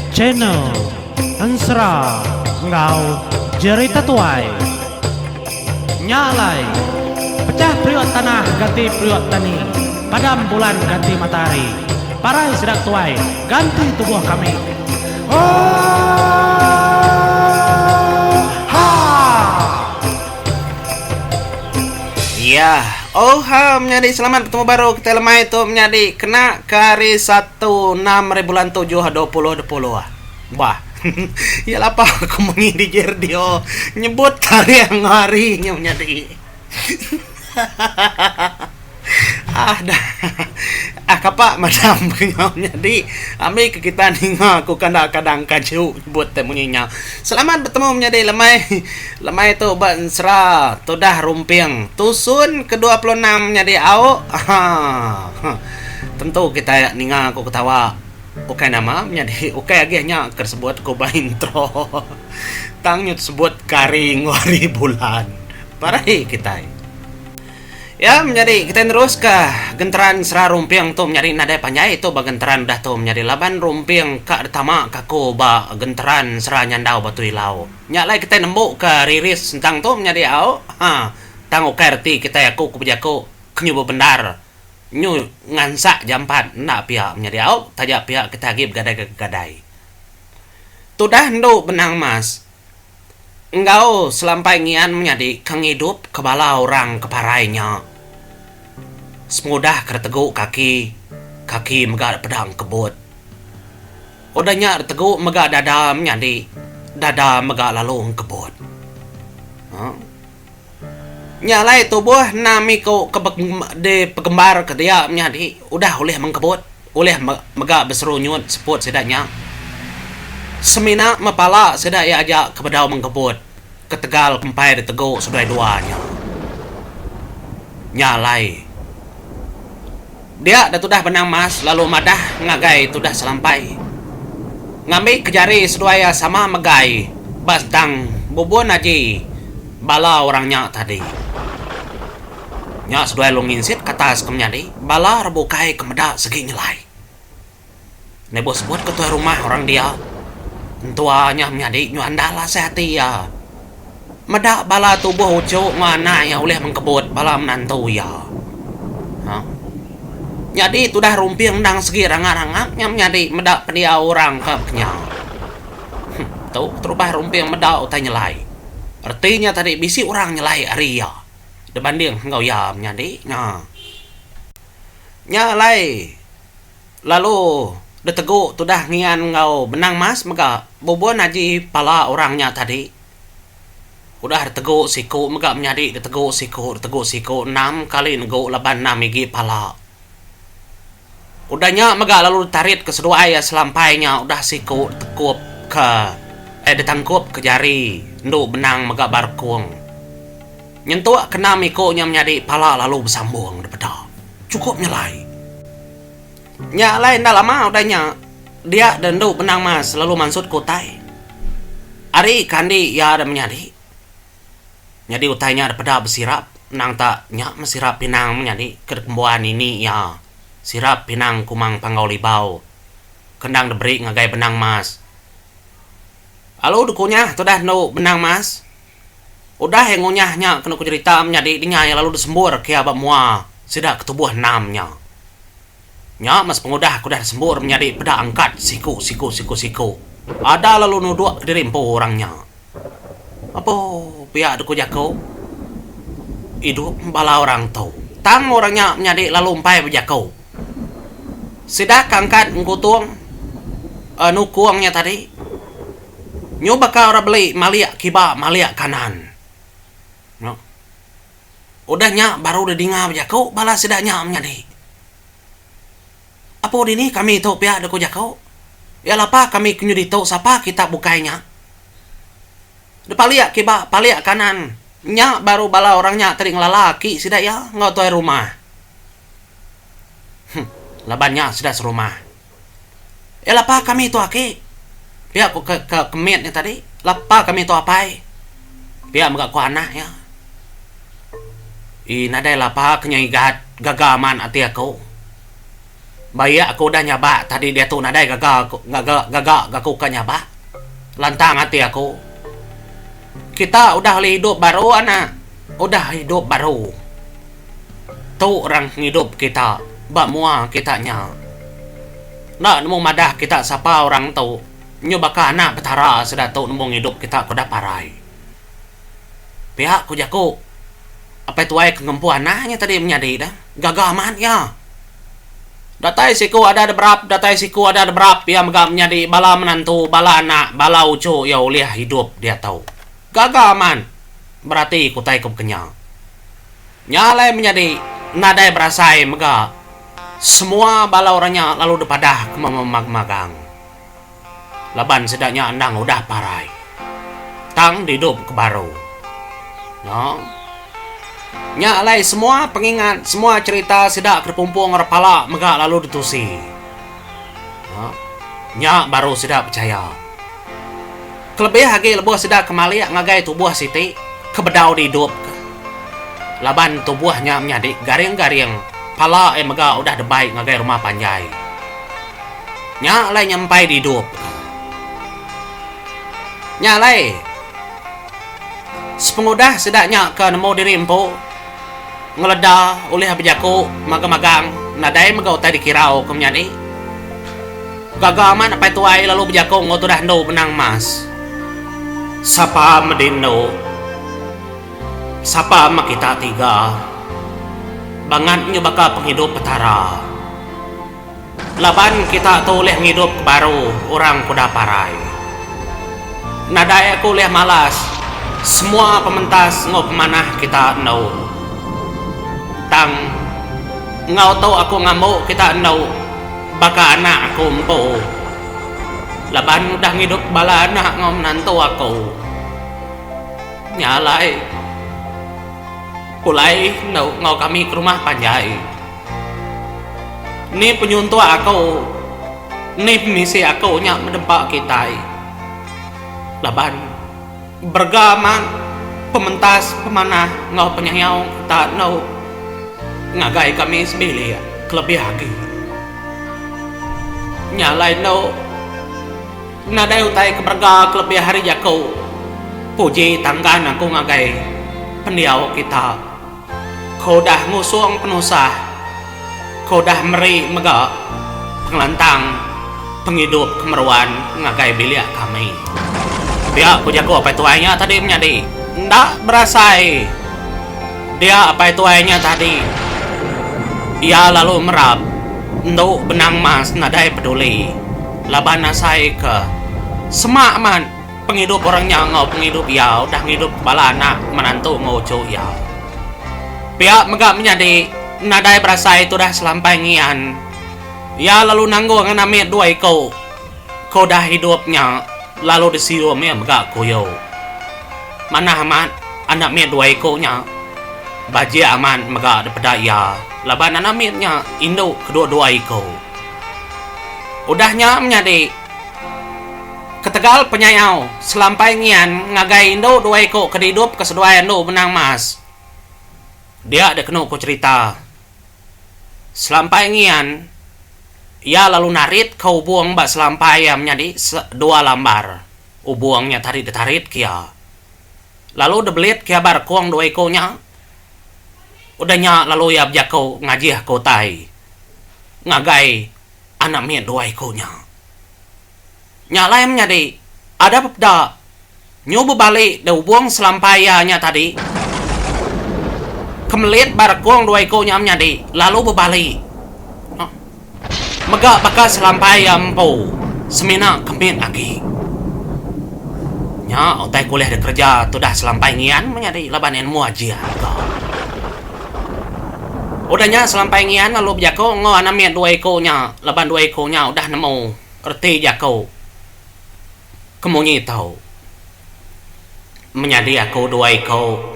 Channel Ansra Ngau Jerita Tuai Nyalai Pecah priok tanah ganti priok tani, padam bulan ganti matahari, parai sedang tuai ganti tubuh kami. Ya, menjadi selamat bertemu baru kita lemah itu menjadi kena ke hari 16 bulan 7 20 Wah, ya apa aku mengidi Jerdio nyebut harinya menjadi kapak madam jadi ambil ke kita nih aku kadang-kadang kaju buat temunya. Selamat bertemu menjadi lemai itu bansra tudah rumping tusun ke-26 menjadi au. Tentu kita ninga aku ketawa oke nama menjadi oke agaknya tersebut ku intro tangnyut sebut karing wari bulan parai kita. Ya menjadi kita terus ke genteran sera rumpiang tu menjadi nada panjai itu bagentaran dah tu menjadi laban rumpiang ka tama kako ba genteran sera nyandau batu ilau nyalai kita nembuk ke riris tentang tu menjadi au tang okerti kita aku ku kenyu benar nyu ngansak jampat nak pihak menjadi au tajak pihak kita gib gadai tu dah ndo benang mas engkau selampai ngian menjadi kang hidup kebala orang keparainya. Semudah kerteguk kaki megak pedang kebut. Odanya teguk megak dada menjadi dada megak lalu kebut. Nyalai tubuh nami ko de pegembar ke dia menjadi udah oleh mengkebut oleh megak berserunyut seput sedaknya. Semina mepala sedak ia ajak kebedau mengkebut ketegal kempai diteguk sudah duanya. Nyalai dia dah tudah benang mas lalu madah ngagai tudah selampai ngambil kejari seduaya sama megai bastang bubun aji bala orangnya tadi nya seduaya lunginsit katas kemnyadi bala rebukai kemedak segi nyelai nebo sebut ketua rumah orang dia tuanya menjadi nyuandala sehati ya medak bala tubuh ucuk mana yang oleh mengkebut bala menantu ya jadi itu dah rumpiang dang segi rangak-rangak yang menjadi medak pedia orang kapnya tuh terubah rumpiang medak utai nyelai artinya tadi bisi orang nyelai Arya dibanding engkau ya menjadi nyalai lalu deteguk tudah ngian engkau benang mas mega bobon aji pala orangnya tadi udah deteguk siku mega menjadi deteguk siku 6 kali nego laban 6 igi pala udahnya mega lalu tarik ke sedua ayah selampainya udah siku tekup ke ditangkup ke jari ndu benang mega barkung nyentuh kena mikonya menjadi pala lalu bersambung daripada cukup nyalai ndak lama udahnya dia dan ndu benang mas lalu mansut kotai ari kandi ya ada menjadi jadi utainya daripada bersirap nang tak nyak mesirap pinang menjadi kembuan ini ya sirap pinang kumang panggau libau kendang diberi ngagai benang mas lalu dukunya tu dah no benang mas udah yang ngunyahnya kena ku cerita menjadi dinya lalu disembur kia bamua sidak ketubuh namnya nya mas pengudah ku dah disembur menjadi peda angkat siku ada lalu nuduk dirimpu orangnya apa pihak duku jako hidup bala orang tu tang orangnya menjadi lalu umpai berjakau sidak angkat ngkutung nukuangnya tadi nyoba ka ora beli maliak kiba maliak kanan udahnya baru dedinga berjakau bala sidaknya menjadi apa dini kami tu pihak duku jako ya lapa kami kunyu ditau siapa kita bukainya depaliak kiba paliak kanan nya baru bala orangnya tering lalaki sidak ya ngau tuai rumah labannya sudah serumah ya lapa kami tu aki pihak ku ke kemitnya tadi lapa kami tu apai pihak megak ku anak ya nadai lapa kenyai gagaman ati aku Baya aku udah nyaba tadi dia tuh nadai gagak aku kan nyaba. Lantang hati aku. Kita udah hidup baru anak. Udah hidup baru. Tuh orang hidup kita. Bak mua kitanya. Nak nemu madah kita siapa orang tu. Nyobaka anak petara sudah tu nemu hidup kita kuda parai. Pihak ku jaku. Apa itu ay kengempu anaknya tadi menyadi dah. Gagah aman ya. Datai siku ada berap, ya megam menjadi bala menantu, bala anak, bala ucu ya uliah hidup dia tahu. Gagal aman. Berarti kutai kup kenyang. Nyalai menjadi nadai berasai mega. Semua bala orangnya lalu depadah ke magang. Laban sedaknya andang udah parai. Tang hidup ke baru. No. Nyalai semua pengingat, semua cerita sidak kerpumpung repala mega lalu ditusi. Nya baru sidak percaya. Kelebih lagi lebuh sidak kemali ngagai tubuh siti kebedau di hidup. Laban tubuhnya menjadi garing-garing. Pala mega udah debai ngagai rumah panjai. Nyalai nyampai di hidup. Nyalai sepengudah sedaknya ke nemu diri empu ngeleda oleh habijaku magang-magang nadai megau tadi kirau kemunyani gagaman apa itu ay lalu bijaku ngotu dah no benang mas sapa medino sapa makita tiga bangan nyobaka penghidup petara laban kita tu oleh ngidup baru orang kuda parai nadai aku oleh malas semua pementas ngop manah kita no tang ngau tahu aku ngamuk kita no baka anak aku empo laban udah hidup bala anak ngau menantu aku nyalai kulai no ngau kami ke rumah panjai ni penyuntuk aku ni misi aku nyak mendempak kita laban bergaman pementas pemanah ngau penyayau kita no ngagai kami sembilan kelebih lagi nyalai no nadai utai keberga kelebih hari jaku puji tanggan aku ngagai pendiau kita kau dah ngusung penusah kau dah meri mega pengelantang penghidup kemeruan ngagai biliak kami dia aku jago apa itu ayahnya tadi menjadi ndak berasai dia apa itu ayahnya tadi ia lalu merap nduk benang mas nadai peduli laban nasai ke semak man penghidup orangnya ngau penghidup ya udah ngidup kepala anak menantu ngoco ya pihak megak menjadi nadai berasa itu dah selampai ngian ya lalu nanggung nganamit dua kau dah hidupnya lalu disirum ya megak koyo mana aman anak mit dua nya baji aman megak daripada ya laban anamitnya induk kedua-dua iko udahnya menjadi ketegal penyayau selampai ngian ngagai induk dua iko kedidup keseduai induk benang mas dia ada kena ku cerita selampai ngian ia lalu narit kau buang bak selampai yang menjadi dua lambar ubuangnya tarik ditarit kia lalu debelit kia bar kuang dua ikonya udahnya lalu ya bjakau ngaji kau tai ngagai anak mian dua ikonya nyalai menjadi ada pepda nyoba balik dah buang selampainya tadi kemelit barkuang dua ikonya menjadi lalu berbalik megak bakal selampai ampo semina kemit lagi nya otai kuliah de kerja tu dah selampai ngian menjadi labanin muajian udahnya selampai ngian lalu bjako ngo anamian dua ikonya laban dua ikonya udah nemu erti jako kemunyi tahu menjadi aku dua iko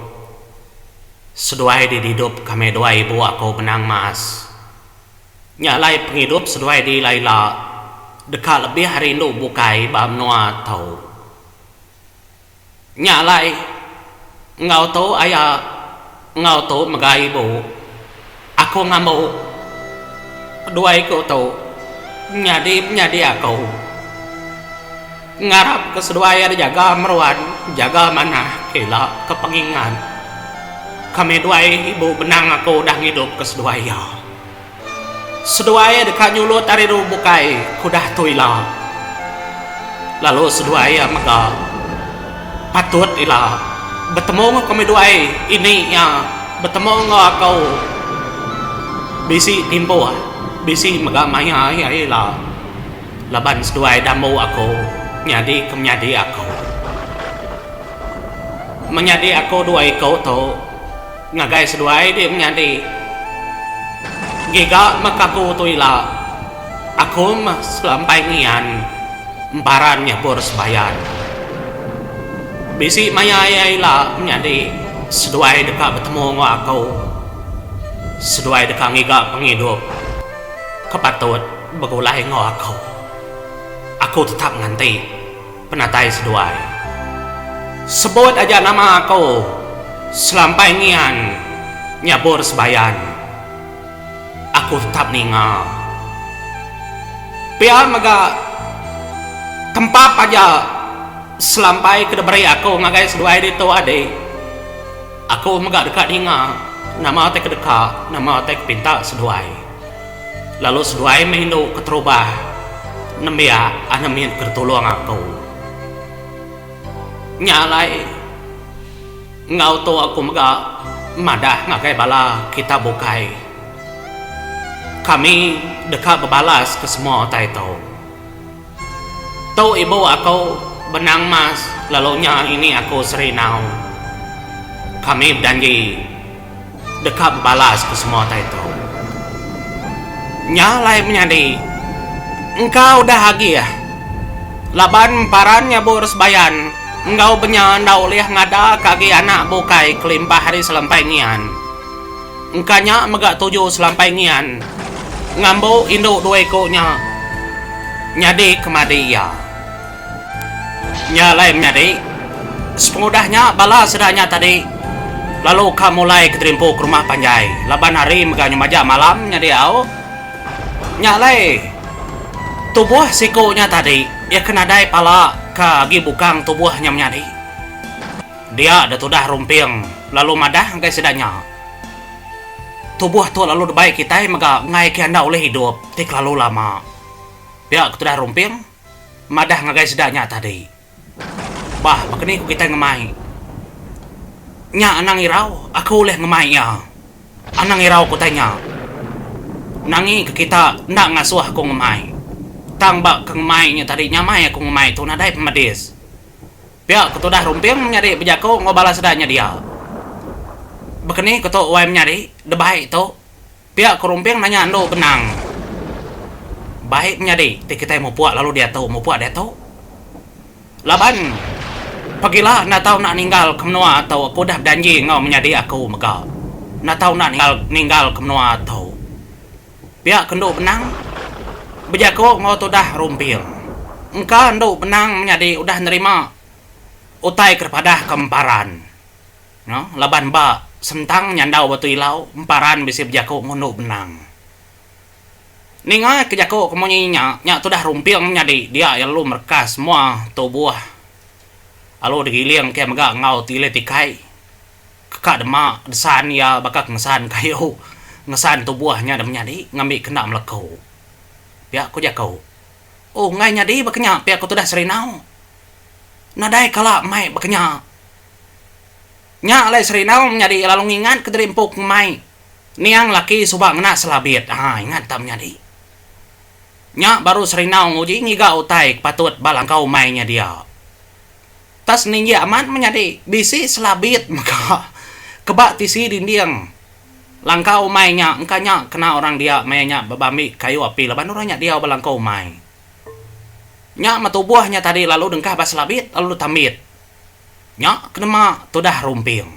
seduai di hidup kami dua ibu aku benang mas nyalai penghidup seduai di laila dekat lebih hari itu bukai bam noa tahu nyalai ngau tahu ayah ngau tahu megai ibu aku ngamuk Duai ko to nyadi aku ngarap keseduaya jaga meruan jaga mana kila kepengingan kami duai ibu benang aku dah hidup keseduaya seduaya dekat nyulut dari bukai kudah tuila lalu seduaya maka patut ila bertemu kami duai ini ya bertemu aku bisi timpo bisi maga maya ya ila laban seduai damu aku nyadi kemnyadi aku menyadi aku duai kau to ngagai seduai dia menyadi giga makaku tu ila aku mas sampai ngian emparannya boros bayan bisi maya ya ila menyadi seduai dekat bertemu dengan aku seduai dekat ngiga penghidup kepatut begulai ngau aku tetap nganti penatai seduai sebut aja nama aku selampai ngian nyabur sebayan aku tetap ninga pia maga tempat aja selampai kedebari aku ngagai seduai itu ade aku maga dekat ninga nama tek dekat nama tek pinta seduai lalu seduai menu keterubah nembia anamin kertulung aku nyalai ngau to aku maga madah ngagai bala kita bukai kami dekat berbalas ke semua taito to ibu aku benang mas lalunya ini aku serinau kami berjanji dekat berbalas ke semua taito nyalai menyadi engkau dah lagi ya laban parannya boros bayan engkau benyan dau liah ngada kaki anak bukai kelimpah hari selampai ngian engkanya megak tujuh selampai ngian ngambo induk dua ekonya nyadi kemadi ya nyalai menyadi sepengudahnya bala sedanya tadi lalu kamu mulai keterimpu ke rumah panjai laban hari meganya majak malam nyadi au nyalai tubuh sikonya tadi ya kena dai pala kagi bukang tubuhnya menyadi dia ada tudah rumping lalu madah ngai sedanya tubuh tu lalu baik kita maga ngai kianda oleh hidup tik lalu lama dia tudah rumping madah ngai sedanya tadi bah makni kita ngemai nya anang irau aku oleh ngemai ya anang irau ku tanya nangi ke kita ndak ngasuh aku ngemai tambak ke ngemainya tadi nyamai aku ngemai tu nadai pemadis pihak ketudah rumping nyari bejako ngobala sedanya dia begini ketua UM nyari debai itu pihak kerumping nanya ando benang baik nyari kita mau puak lalu dia tahu mau puak dia tahu laban pagilah nak tahu nak ninggal kemenua atau aku dah janji ngau menyadi aku mega nak tahu nak ninggal kemenua atau pihak kendo benang bejako ngau tu dah rumpil engkau endo benang menyadi udah nerima utai kepada kemparan no laban ba sentang nyandau batu ilau emparan bisi bejako ngono benang ninga kejako kemonyinya nya tu dah rumpil menyadi dia yang lu merkas semua tubuh alo digiliang kayak mega ngau tile tikai kakak demak desan ya bakak ngesan kayu ngesan tubuhnya ada menyadi ngambil kena melekau pihak aku jakau oh ngai nyadi bakenya pihak aku tu dah serinau nadai kala mai bakenya nya alai serinau menyadi lalu ngingat kederimpuk mai niang laki subak ngena selabit ingat tak menyadi nya baru serinau nguji ngiga utai patut balang kau mainnya dia tas ninja aman menyadi bisi selabit maka kebak tisi dindiang langkau mainnya engkanya kena orang dia mainnya babami kayu api leban orangnya dia balangkau main nya matubuahnya tadi lalu dengkah bas labit lalu tambit nya kenema tudah rumping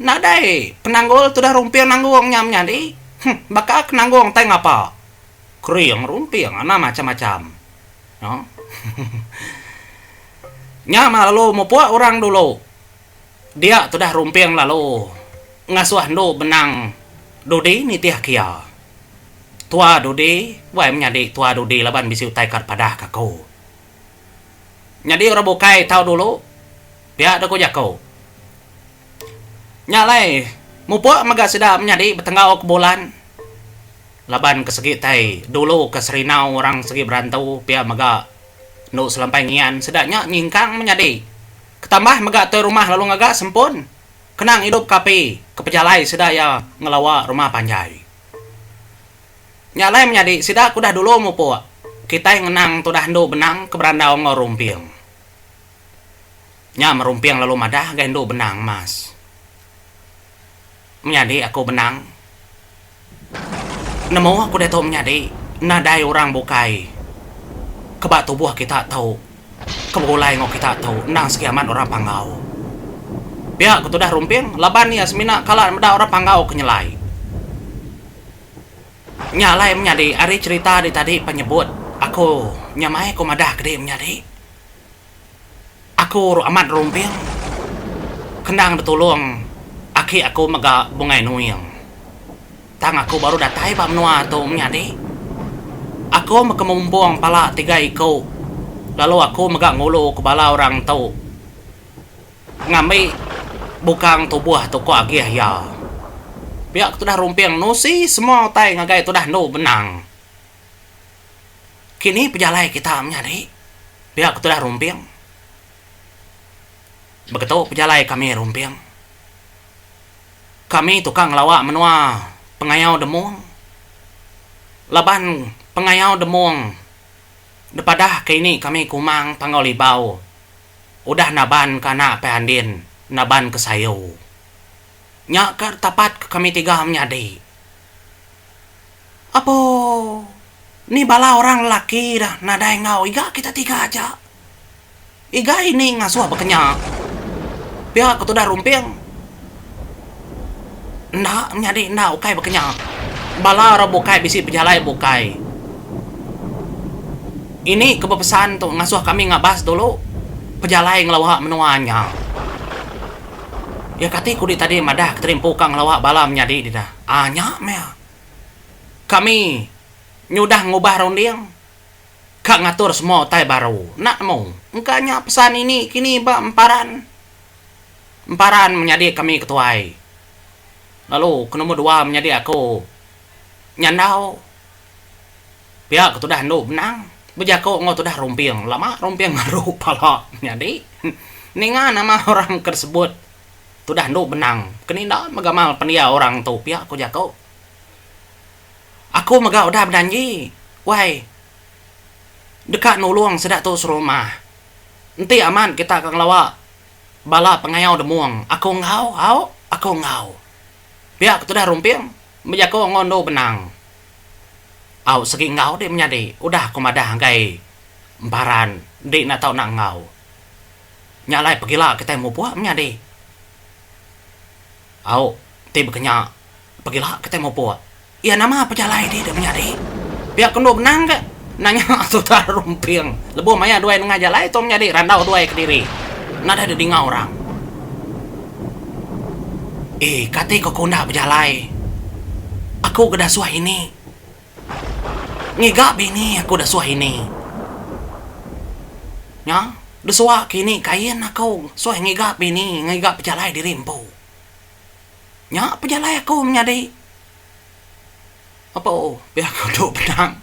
nadai penanggul tudah rumping nanggung nyamnya di bakal nanggung teng apa kriang rumping ana macam-macam no nya lalu mau puak orang dulu dia tudah rumping lalu ngasuh ndo benang dodi nitiah kia tua dudi, wai menjadi tua dudi laban bisi utai kat padah kako. Jadi orang bukai tahu dulu, biar aku jako. Nyalai, mupo maga sida menjadi bertenggau ke bulan. Laban ke segi tai, dulu ke Serinau orang segi berantau, biar maga nu selampai ngian, sedaknya nyingkang menjadi. Ketambah maga tu rumah lalu ngagak sempun. Kenang hidup kapi, kepejalai sedaya ngelawa rumah panjai. Nyalai menjadi sida kudah dulu mupo. Kita yang ngenang tudah ndo benang ke berandau ngorumpiang. Nya merumpiang lalu madah gendo benang mas. Menjadi aku benang. Nemu aku deto menjadi nadai orang bukai. Kebak tubuh kita tahu. Kebulai ngok kita tahu. Nang sekiaman orang pangau. Biar aku tudah rumpiang. Laban ya semina kala meda orang pangau kenyelai. Nyalai menjadi hari cerita di tadi penyebut. Aku nyamai aku madah gede menjadi. Aku amat rumpiang. Kendang ditulung. Aki aku maga bungai nuyang. Tang aku baru datai pak menua tu menjadi. Aku mekemumpung pala 3 iko. Lalu aku maga ngulu ke bala orang tu. Ngambil bukang tubuh tu ko agih ya. Biar aku dah rumpiang nusi semua tai ngagai tu dah nu benang. Kini pejalai kita menjadi. Biar aku dah rumpiang. Begitu pejalai kami rumpiang. Kami tukang lawak menua pengayau demuang. Laban pengayau demuang. Depadah kini kami kumang pangolibau. Udah naban kana pehandin, naban ke sayo. Nya ke tapat kami 3 menjadi. Apa? Ni bala orang lelaki dah nadai ngau. Iga kita 3 aja. Iga ini ngasuh bekenyak. Biar aku tu dah rumpiang. Ndak menjadi ndak ukai bekenyak. Bala orang bukai bisi pejalai bukai. Ini kebepesan tu ngasuh kami ngabas dulu. Pejalai ngelawak menuanya. Ya kati kudi tadi madah keterimpu kang ngelawak bala menjadi dah. Anya mea. Kami nyudah ngubah rondiang. Kak ngatur semua tai baru. Nak mau. Engkanya pesan ini kini ba emparan. Emparan menjadi kami ketuai. Lalu ke nomor 2 menjadi aku nyandau. Biar aku tu dah hendu benang. Bejako ngau tu dah rumpiang. Lama rumpiang ngaruh pala menjadi. Ninga nama orang tersebut. Tu dah hendu benang. Keninda magamal pendia orang tu. Biar aku jako. Aku maga udah berjanji. Wai. Dekat nulung sedak tu serumah. Nanti aman kita akan lawak. Bala pengayau demuang. Aku ngau. Aku ngau. Biar aku tu dah rumpiang. Menjako ngondo benang. Au segi ngau dia menjadi. Udah aku madah angkai. Emparan. Dik nak tahu nak ngau. Nyalai pergilah kita mau buat menjadi. Au. Tiba kenyak. Pergilah kita mau buat. Ya nama apa jalai dia menjadi. Biar kendo benang ke. Nanya tu dah rumpiang. Lebu maya 2 nengah jalai tu menjadi. Randau 2 ke diri. Nada ada dengar orang. Kati kau nak berjalai. Aku kedah suah ini. Ngigap ini aku dah suah ini. Ya, dah suah kini kain aku. Suah ngigap ini, ngigap berjalai di rimpu. Ya, berjalai aku menjadi. Apa? Biar aku duduk benang.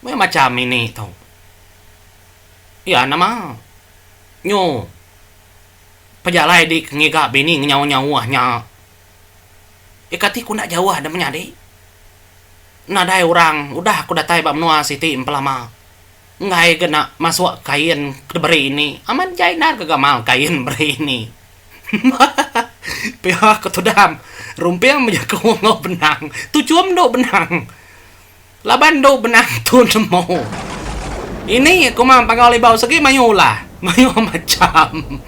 Macam ini tau. Ya, nama. Nyo. Pejalai di ngigap ini nyawa-nyawahnya. Kati ku nak jauh ada menjadi. Nadai orang. Udah aku datai bak menua siti empelama. Ngai kena masuk kain beri ini. Aman jai nar kegamal kain beri ini. Pihak ketudam. Rumpiang menjaga ngau benang. Tu cuam do benang. Laban do benang tu nemo. Ini aku mah panggil bau segi mayulah. Mayu macam.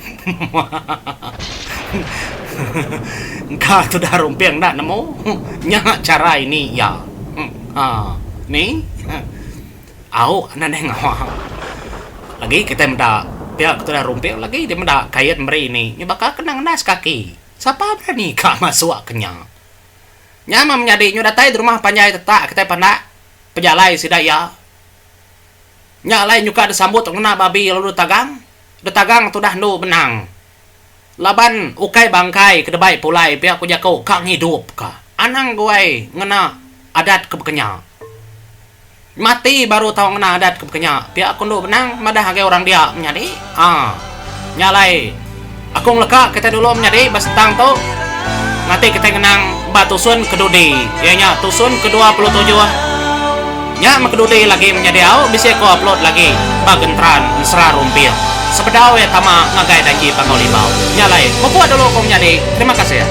Engkau tu dah rumpiang dah nemu. Nyak cara ini ya. Ni. Au nanda ngawang. Lagi kita mendak. Pihak tu dah rumpiang lagi dia mendak kait beri ini. Ni bakal kenang nas kaki. Siapa berani kak masuk kenyang. Nyama menjadi nyu datai di rumah panjai tetak kita pandak. pejalai si daya. Nyalai nyuka disambut ngena babi lalu tagang. Detagang tu dah nu benang. Laban ukai bangkai kedebai pulai pihak ku jakau kang hidup ka. Anang gue ngena adat kebekenya. Mati baru tahu ngena adat kebekenya. Pihak ku nu benang madah hage orang dia menjadi. Nyalai. Aku ngeleka kita dulu menjadi basentang tu. Nanti kita ngenang batusun kedudi. Ianya tusun ke-27. Nya makedudi lagi menjadi au bisa ko upload lagi bagentran mesra rumpil. Sepedau ya tama ngagai danji pangolibau. Nyalai. Membuat dulu kau menjadi. Terima kasih ya.